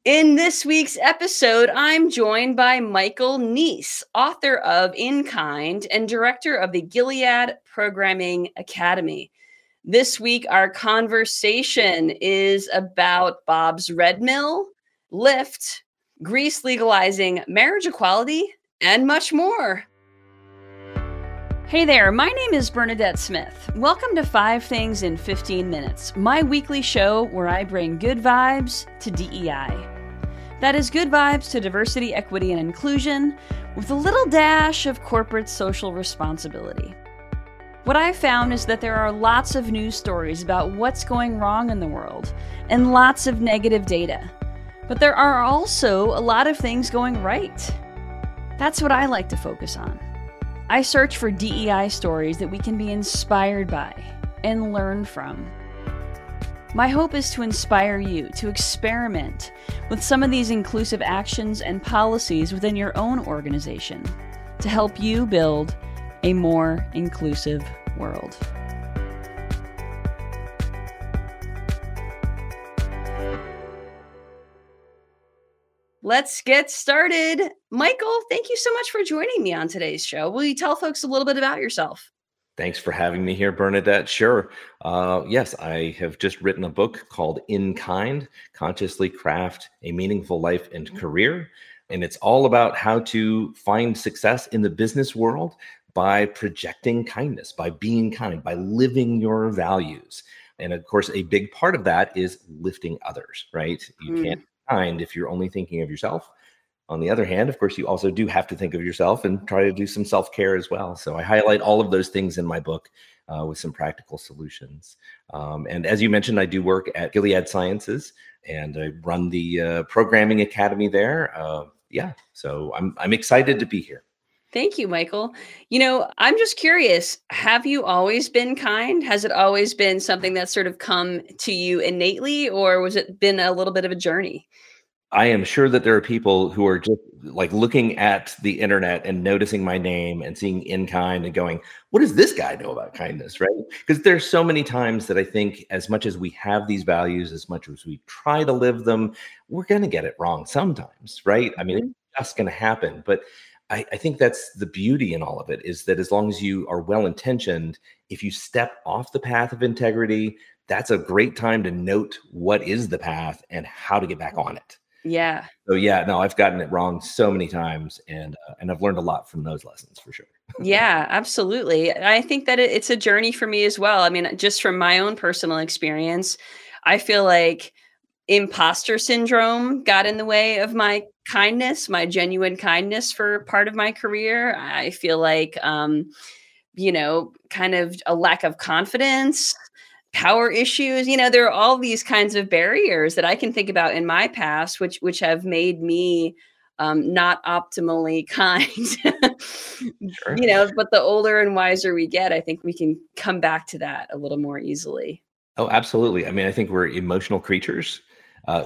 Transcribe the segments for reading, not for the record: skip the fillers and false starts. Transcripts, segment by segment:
In this week's episode, I'm joined by Michael Neece, author of In Kind and director of the Gilead Programming Academy. This week, our conversation is about Bob's Red Mill, Lyft, Greece legalizing marriage equality, and much more. Hey there, my name is Bernadette Smith. Welcome to 5 Things in 15 Minutes, my weekly show where I bring good vibes to DEI. That is good vibes to diversity, equity, and inclusion with a little dash of corporate social responsibility. What I've found is that there are lots of news stories about what's going wrong in the world and lots of negative data. But there are also a lot of things going right. That's what I like to focus on. I search for DEI stories that we can be inspired by and learn from. My hope is to inspire you to experiment with some of these inclusive actions and policies within your own organization to help you build a more inclusive world. Let's get started. Michael, thank you so much for joining me on today's show. Will you tell folks a little bit about yourself? Thanks for having me here, Bernadette. Sure. Yes, I have just written a book called In Kind, Consciously Craft a Meaningful Life and Career. And it's all about how to find success in the business world by projecting kindness, by being kind, by living your values. And of course, a big part of that is lifting others, right? You can't be kind if you're only thinking of yourself. On the other hand, of course, you also do have to think of yourself and try to do some self-care as well. So I highlight all of those things in my book with some practical solutions. And as you mentioned, I do work at Gilead Sciences and I run the Programming Academy there. So I'm excited to be here. Thank you, Michael. I'm just curious, have you always been kind? Has it always been something that's sort of come to you innately, or was it been a little bit of a journey? I am sure that there are people who are just like looking at the internet and noticing my name and seeing In Kind and going, what does this guy know about kindness, right? Because there's so many times that I think as much as we have these values, as much as we try to live them, we're going to get it wrong sometimes, right? I mean, it's just going to happen. But I think that's the beauty in all of it, is that as long as you are well-intentioned, if you step off the path of integrity, that's a great time to note what is the path and how to get back on it. Yeah. So I've gotten it wrong so many times, and I've learned a lot from those lessons for sure. Yeah, absolutely. I think that it's a journey for me as well. I mean, just from my own personal experience, I feel like imposter syndrome got in the way of my kindness, my genuine kindness for part of my career. I feel like, kind of a lack of confidence, power issues. There are all these kinds of barriers that I can think about in my past, which have made me not optimally kind. Sure. But the older and wiser we get, I think we can come back to that a little more easily. Oh, absolutely. I mean, I think we're emotional creatures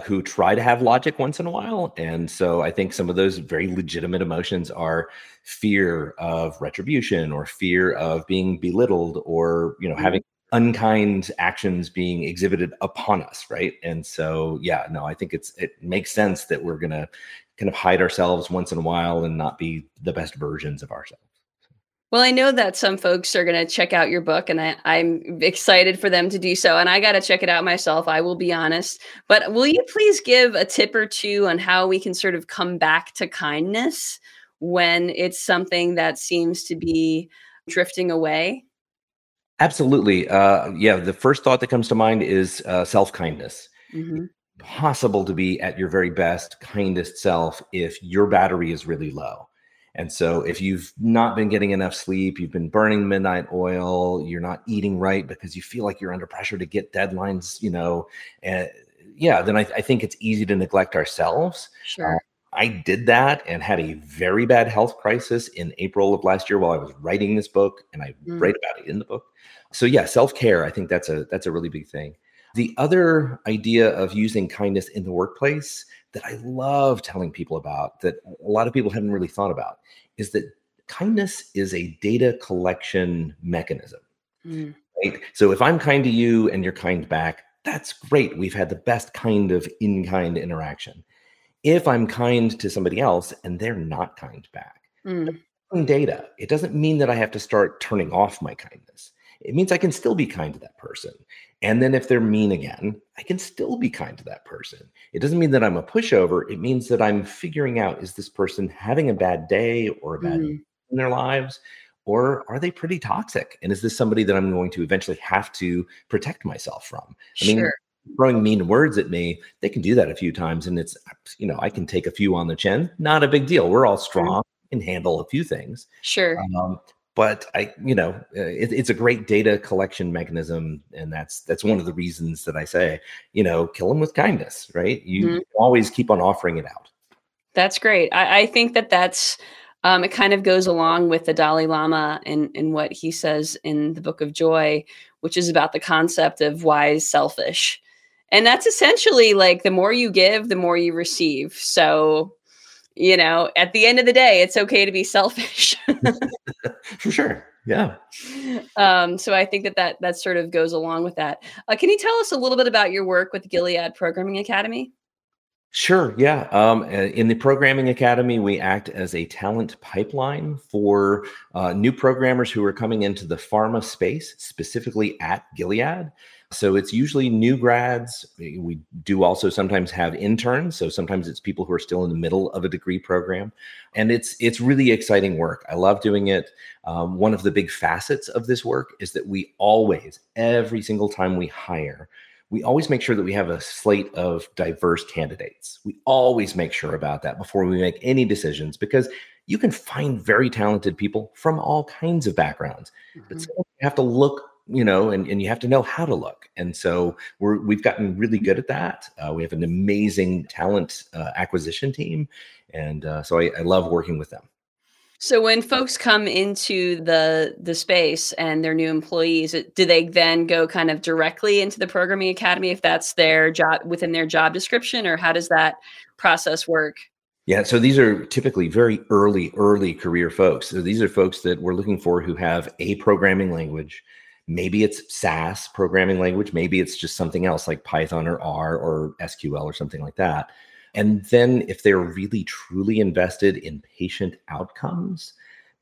who try to have logic once in a while. And so I think some of those very legitimate emotions are fear of retribution or fear of being belittled or, having unkind actions being exhibited upon us, right? And so, I think it makes sense that we're going to kind of hide ourselves once in a while and not be the best versions of ourselves. Well, I know that some folks are going to check out your book, and I'm excited for them to do so. And I got to check it out myself, I will be honest. But will you please give a tip or two on how we can sort of come back to kindness when it's something that seems to be drifting away? Absolutely. The first thought that comes to mind is self-kindness. Mm-hmm. Possible to be at your very best, kindest self if your battery is really low. And so if you've not been getting enough sleep, you've been burning midnight oil, you're not eating right because you feel like you're under pressure to get deadlines, then I think it's easy to neglect ourselves. Sure. I did that and had a very bad health crisis in April of last year while I was writing this book, and I write about it in the book. So self-care, I think that's a really big thing. The other idea of using kindness in the workplace that I love telling people about, that a lot of people haven't really thought about, is that kindness is a data collection mechanism. Right? So if I'm kind to you and you're kind back, that's great. We've had the best kind of in-kind interaction. if I'm kind to somebody else and they're not kind back. Mm, Data. It doesn't mean that I have to start turning off my kindness. It means I can still be kind to that person. And then if they're mean again, I can still be kind to that person. It doesn't mean that I'm a pushover. It means that I'm figuring out, is this person having a bad day or a bad mm, in their lives? Or are they pretty toxic? And is this somebody that I'm going to eventually have to protect myself from? I mean, sure. throwing mean words at me, they can do that a few times. And it's, I can take a few on the chin. Not a big deal. We're all Mm, strong, can handle a few things. sure. But it's a great data collection mechanism, and that's one of the reasons that I say, kill them with kindness, right? You always keep on offering it out. That's great. I think that's it kind of goes along with the Dalai Lama and what he says in the Book of Joy, which is about the concept of wise selfish. And that's essentially like the more you give, the more you receive. So, at the end of the day, it's okay to be selfish. For sure. Yeah. So I think that sort of goes along with that. Can you tell us a little bit about your work with the Gilead Programming Academy? Sure. Yeah. In the Programming Academy, we act as a talent pipeline for new programmers who are coming into the pharma space, specifically at Gilead. So it's usually new grads. We do also sometimes have interns. So sometimes it's people who are still in the middle of a degree program. And it's really exciting work. I love doing it. One of the big facets of this work is that we always, every single time we hire, we always make sure that we have a slate of diverse candidates. We always make sure about that before we make any decisions, because you can find very talented people from all kinds of backgrounds, but Mhm. you have to look, and you have to know how to look. And so we've gotten really good at that. We have an amazing talent acquisition team. And so I love working with them. So when folks come into the space and they're new employees, do they then go kind of directly into the programming academy if that's their job within their job description, or how does that process work? Yeah, so these are typically very early career folks. So these are folks that we're looking for who have a programming language. Maybe it's SAS programming language. Maybe it's just something else like Python or R or SQL or something like that. And then if they're really truly invested in patient outcomes,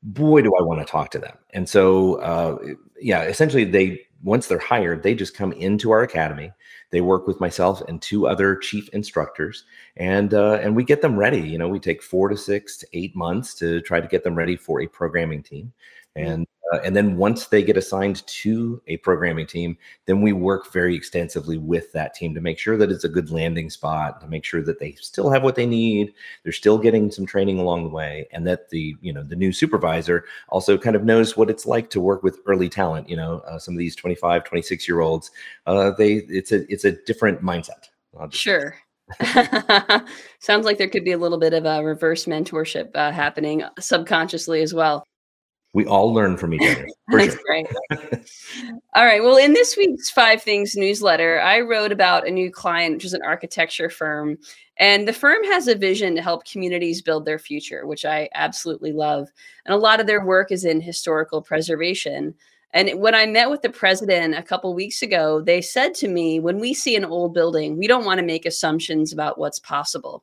boy, do I want to talk to them. And so, yeah, essentially once they're hired, they just come into our academy. They work with myself and two other chief instructors, and we get them ready. We take 4 to 6 to 8 months to try to get them ready for a programming team. Mm. And then once they get assigned to a programming team, then we work very extensively with that team to make sure that it's a good landing spot, to make sure that they still have what they need, they're still getting some training along the way, and that the new supervisor also kind of knows what it's like to work with early talent. Some of these 25, 26-year-olds, it's a different mindset. I'll just say. Sure. Sounds like there could be a little bit of a reverse mentorship happening subconsciously as well. We all learn from each other, for That's sure. great. All right. Well, in this week's 5 Things newsletter, I wrote about a new client, which is an architecture firm. And the firm has a vision to help communities build their future, which I absolutely love. And a lot of their work is in historical preservation. And when I met with the president a couple weeks ago, they said to me, when we see an old building, we don't want to make assumptions about what's possible.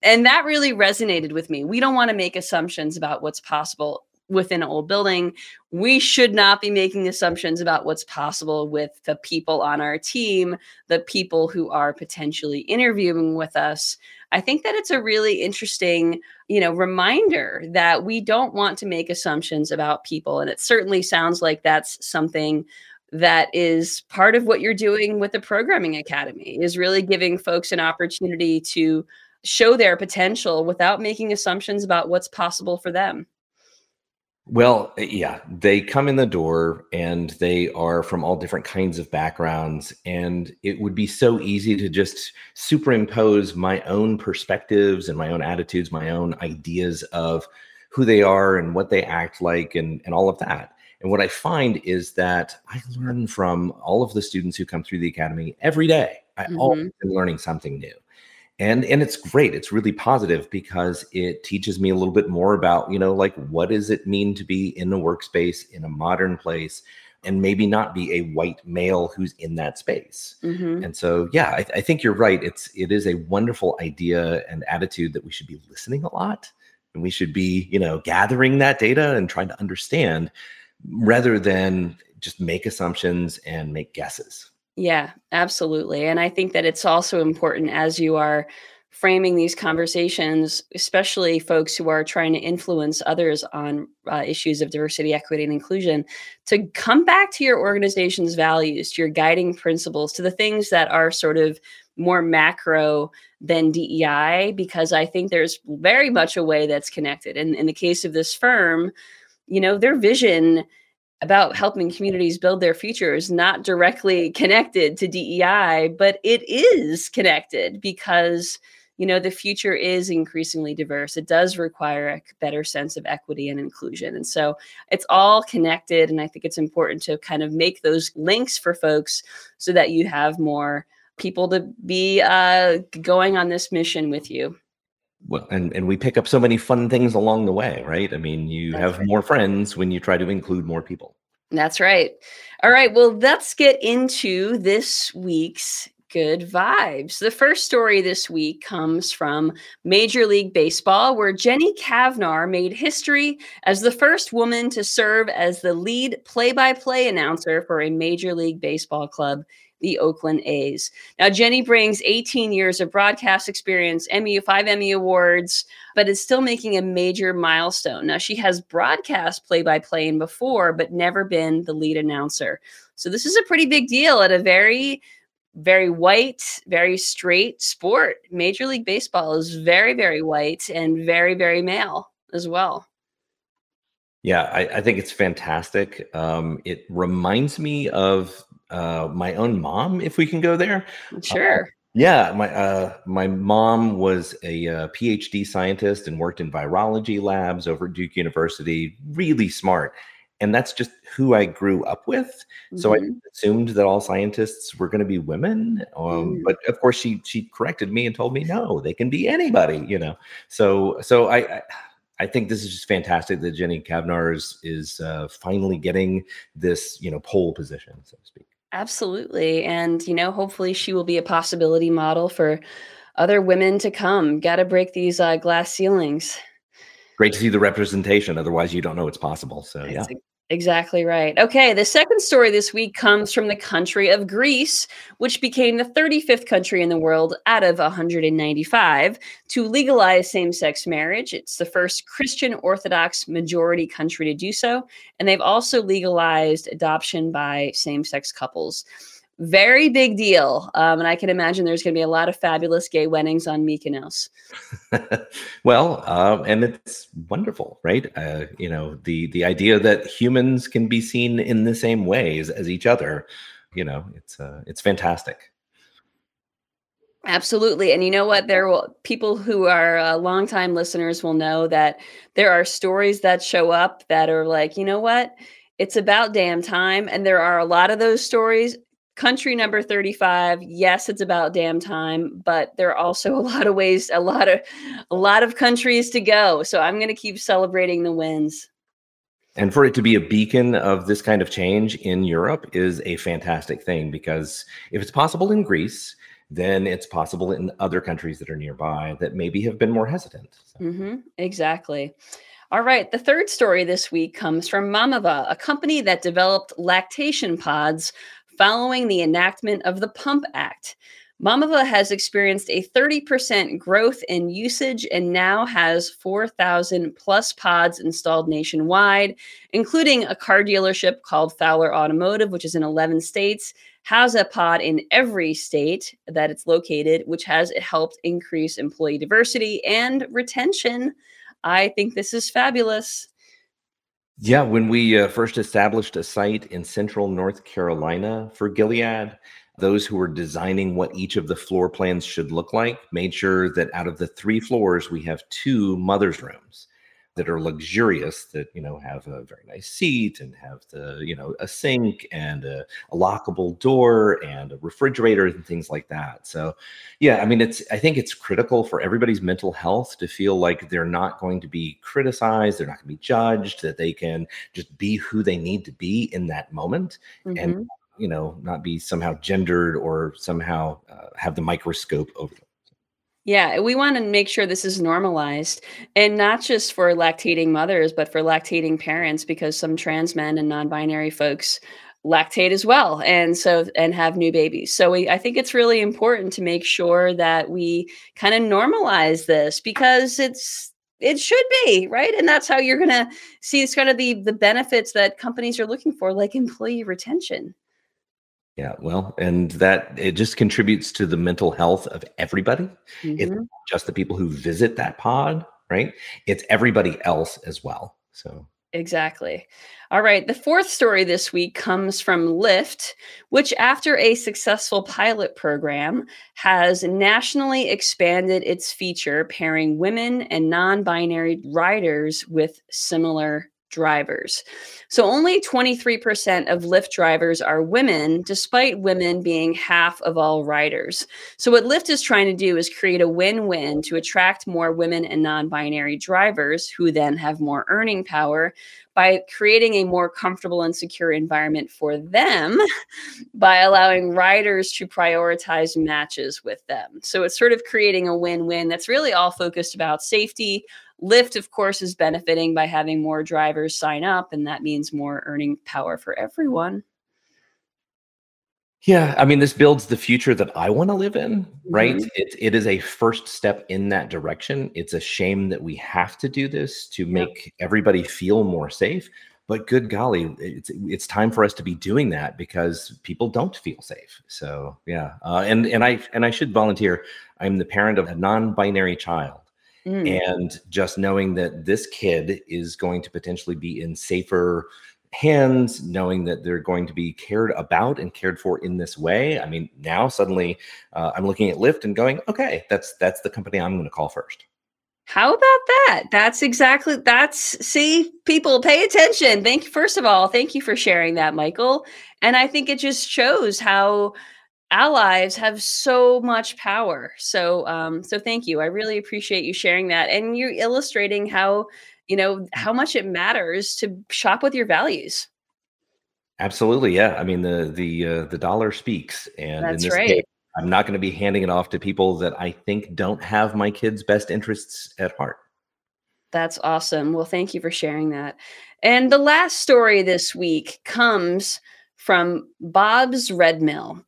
And that really resonated with me. We don't want to make assumptions about what's possible within an old building. We should not be making assumptions about what's possible with the people on our team, the people who are potentially interviewing with us. I think that it's a really interesting, reminder that we don't want to make assumptions about people. And it certainly sounds like that's something that is part of what you're doing with the Programming Academy, is really giving folks an opportunity to show their potential without making assumptions about what's possible for them. Well, yeah, they come in the door and they are from all different kinds of backgrounds. And it would be so easy to just superimpose my own perspectives and my own attitudes, my own ideas of who they are and what they act like and all of that. And what I find is that I learn from all of the students who come through the academy every day. I always Mhm. am learning something new. And it's great. It's really positive because it teaches me a little bit more about, like what does it mean to be in a workspace in a modern place and maybe not be a white male who's in that space. Mm-hmm. And so, yeah, I think you're right. It is a wonderful idea and attitude that we should be listening a lot, and we should be, gathering that data and trying to understand rather than just make assumptions and make guesses. Yeah, absolutely. And I think that it's also important as you are framing these conversations, especially folks who are trying to influence others on issues of diversity, equity, and inclusion, to come back to your organization's values, to your guiding principles, to the things that are sort of more macro than DEI, because I think there's very much a way that's connected. And in the case of this firm, their vision about helping communities build their future is not directly connected to DEI, but it is connected because, the future is increasingly diverse. It does require a better sense of equity and inclusion. And so it's all connected. And I think it's important to kind of make those links for folks so that you have more people to be going on this mission with you. Well, and we pick up so many fun things along the way, right? I mean, you That's have right. more friends when you try to include more people. That's right. All right. Well, let's get into this week's good vibes. The first story this week comes from Major League Baseball, where Jenny Kavnar made history as the first woman to serve as the lead play-by-play announcer for a Major League Baseball club, the Oakland A's. Now, Jenny brings 18 years of broadcast experience, 5 Emmy Awards, but is still making a major milestone. Now, she has broadcast play-by-play before, but never been the lead announcer. So this is a pretty big deal at a very, very white, very straight sport. Major League Baseball is very, very white and very, very male as well. Yeah, I think it's fantastic. It reminds me of my own mom, if we can go there. Sure. Yeah, my mom was a PhD scientist and worked in virology labs over at Duke University. Really smart, and that's just who I grew up with. So I Mhm. assumed that all scientists were going to be women. Mm. But of course, she corrected me and told me no, they can be anybody. So I think this is just fantastic that Jenny Kavnar is finally getting this pole position, so to speak. Absolutely. And, hopefully she will be a possibility model for other women to come. Got to break these glass ceilings. Great to see the representation. Otherwise, you don't know it's possible. So yeah. That's exactly right. Okay, the second story this week comes from the country of Greece, which became the 35th country in the world out of 195 to legalize same-sex marriage. It's the first Christian Orthodox majority country to do so, and they've also legalized adoption by same-sex couples. Very big deal. And I can imagine there's going to be a lot of fabulous gay weddings on Mykonos. Well, and it's wonderful, right? The idea that humans can be seen in the same ways as each other, it's fantastic. Absolutely. And you know what? People who are longtime listeners will know that there are stories that show up that are like, you know what? It's about damn time. And there are a lot of those stories. Country number 35. Yes, it's about damn time, but there are also a lot of ways, a lot of countries to go. So I'm going to keep celebrating the wins. And for it to be a beacon of this kind of change in Europe is a fantastic thing, because if it's possible in Greece, then it's possible in other countries that are nearby that maybe have been more hesitant. So. Exactly. All right. The third story this week comes from Mamava, a company that developed lactation pods following the enactment of the Pump Act. Mamava has experienced a 30% growth in usage and now has 4,000 plus pods installed nationwide, including a car dealership called Fowler Automotive, which is in 11 states, has a pod in every state that it's located, which has helped increase employee diversity and retention. I think this is fabulous. Yeah, when we first established a site in central North Carolina for Gilead, those who were designing what each of the floor plans should look like made sure that out of the 3 floors, we have 2 mother's rooms. that are luxurious, that, have a very nice seat and have a sink and a lockable door and a refrigerator and things like that. So yeah, I mean, I think it's critical for everybody's mental health to feel like they're not going to be criticized, they're not going to be judged, that they can just be who they need to be in that moment. And Hmm. not be somehow gendered or somehow have the microscope over them. Yeah, we want to make sure this is normalized, and not just for lactating mothers, but for lactating parents, because some trans men and non-binary folks lactate as well, and have new babies. So I think it's really important to make sure that we kind of normalize this, because it should be right, and that's how you're gonna see it's kind of the benefits that companies are looking for, like employee retention. Yeah, well, and that it just contributes to the mental health of everybody. It's Mhm. not just the people who visit that pod, right? It's everybody else as well. So Exactly. All right. The fourth story this week comes from Lyft, which, after a successful pilot program, has nationally expanded its feature pairing women and non binary riders with similar drivers. So, only 23% of Lyft drivers are women, despite women being half of all riders. So, what Lyft is trying to do is create a win win to attract more women and non binary drivers, who then have more earning power, by creating a more comfortable and secure environment for them, by allowing riders to prioritize matches with them. So it's sort of creating a win-win that's really all focused about safety. Lyft, of course, is benefiting by having more drivers sign up, and that means more earning power for everyone. yeah, I mean, this builds the future that I want to live in, right? Mhm. It is a first step in that direction. It's a shame that we have to do this to Yep. make everybody feel more safe. But good golly, it's time for us to be doing that because people don't feel safe. So yeah, and I should volunteer. I'm the parent of a non-binary child, Mm. and just knowing that this kid is going to potentially be in safer hands, knowing that they're going to be cared about and cared for in this way. I mean, now suddenly I'm looking at Lyft and going, okay, that's the company I'm going to call first. How about that? That's see, people pay attention. Thank you. First of all, thank you for sharing that, Michael. And I think it just shows how allies have so much power. So thank you. I really appreciate you sharing that, and you're illustrating how, how much it matters to shop with your values. Absolutely, yeah. I mean, the dollar speaks, and in That's this case, right. I'm not going to be handing it off to people that I think don't have my kids' best interests at heart. That's awesome. Well, thank you for sharing that. And the last story this week comes from Bob's Red Mill,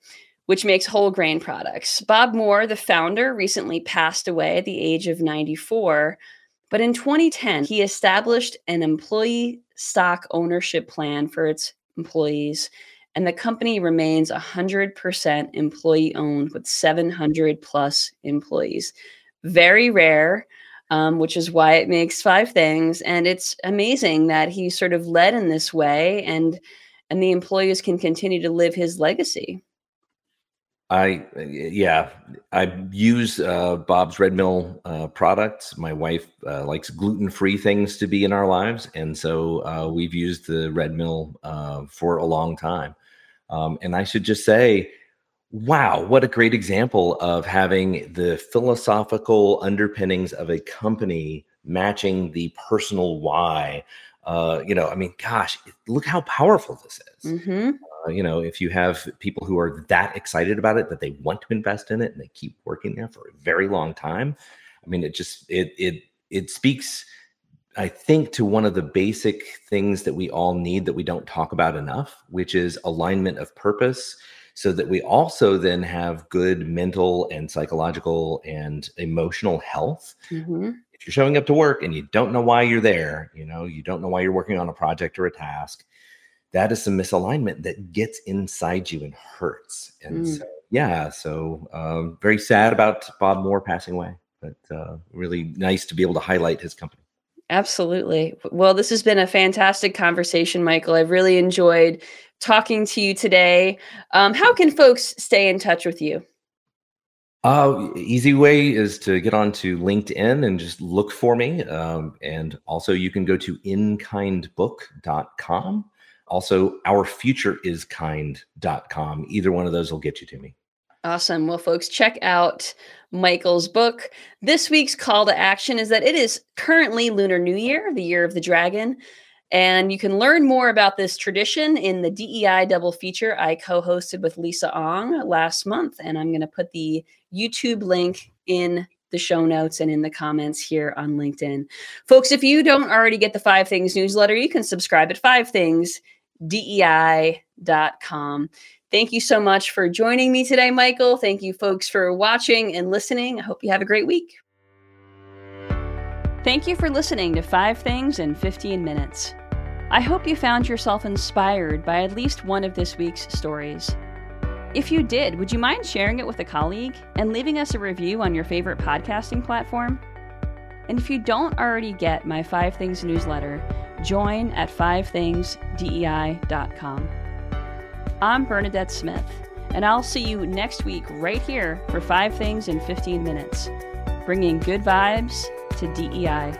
which makes whole grain products. Bob Moore, the founder, recently passed away at the age of 94. But in 2010, he established an employee stock ownership plan for its employees. And the company remains 100% employee owned with 700 plus employees. Very rare, which is why it makes five things. And it's amazing that he sort of led in this way, and the employees can continue to live his legacy. Yeah, I use Bob's Red Mill products. My wife likes gluten-free things to be in our lives, and so we've used the Red Mill for a long time. And I should just say, wow, what a great example of having the philosophical underpinnings of a company matching the personal why. I mean, gosh, look how powerful this is. Hmm. If you have people who are that excited about it that they want to invest in it and they keep working there for a very long time, I mean, it speaks, I think, to one of the basic things that we all need that we don't talk about enough, which is alignment of purpose, so that we also then have good mental and psychological and emotional health. Hmm. If you're showing up to work and you don't know why you're there, you don't know why you're working on a project or a task, that is some misalignment that gets inside you and hurts. And so, yeah, so very sad about Bob Moore passing away, but really nice to be able to highlight his company. Absolutely. Well, this has been a fantastic conversation, Michael. I've really enjoyed talking to you today. How can folks stay in touch with you? Easy way is to get onto LinkedIn and just look for me. And also you can go to inkindbook.com. Also, ourfutureiskind.com. Either one of those will get you to me. Awesome. Well, folks, check out Michael's book. This week's call to action is that it is currently Lunar New Year, the year of the dragon. And you can learn more about this tradition in the DEI double feature I co-hosted with Lisa Ong last month. And I'm going to put the YouTube link in the show notes and in the comments here on LinkedIn. Folks, if you don't already get the 5 Things newsletter, you can subscribe at 5thingsdei.com. Thank you so much for joining me today, Michael. Thank you, folks, for watching and listening. I hope you have a great week. Thank you for listening to 5 Things in 15 Minutes. I hope you found yourself inspired by at least one of this week's stories. If you did, would you mind sharing it with a colleague and leaving us a review on your favorite podcasting platform? And if you don't already get my 5 Things newsletter, join at 5thingsdei.com. I'm Bernadette Smith, and I'll see you next week right here for 5 Things in 15 Minutes, bringing good vibes to DEI.